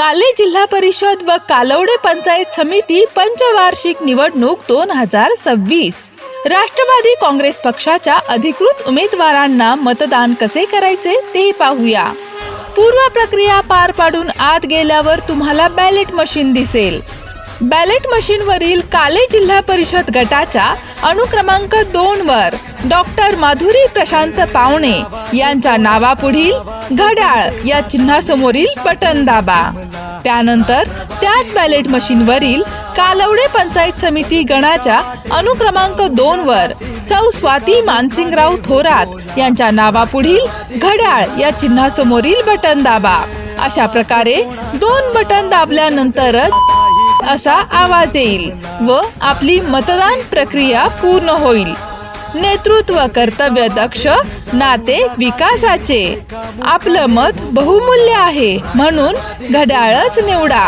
काले जिल्हा परिषद व कालवडे पंचायत समिती पंचवार्षिक निवडणूक 2026। राष्ट्रवादी काँग्रेस पक्षाच्या अधिकृत उमेदवारांना मतदान कसे करायचे ते पाहूया। पूर्व प्रक्रिया पार पाडून आत गेल्यावर तुम्हाला बॅलेट मशीन दिसेल। बॅलेट मशीनवरील काले जिल्हा परिषद गटाच्या अनुक्रमांक 2 वर डॉक्टर माधुरी प्रशांत पावणे यांच्या नावापुढील घड्याळ या चिन्हासमोरील बटन दाबा। त्यानंतर त्याच बॅलेट मशीनवरील कालवडे पंचायत समिती गणाच्या अनुक्रमांक 2 वर सौ स्वाती मानसिंगराव थोरात यांच्या नावापुढील घड्याळ या चिन्हासमोरील बटन दाबा। अशा प्रकारे 2 बटन दाबल्यानंतरच असा आवाज येईल व आपली मतदान प्रक्रिया पूर्ण होईल। नेतृत्व कर्तव्य दक्ष नाते विकासाचे। आपलं मत बहुमूल्य आहे म्हणून घड्याळच निवडा।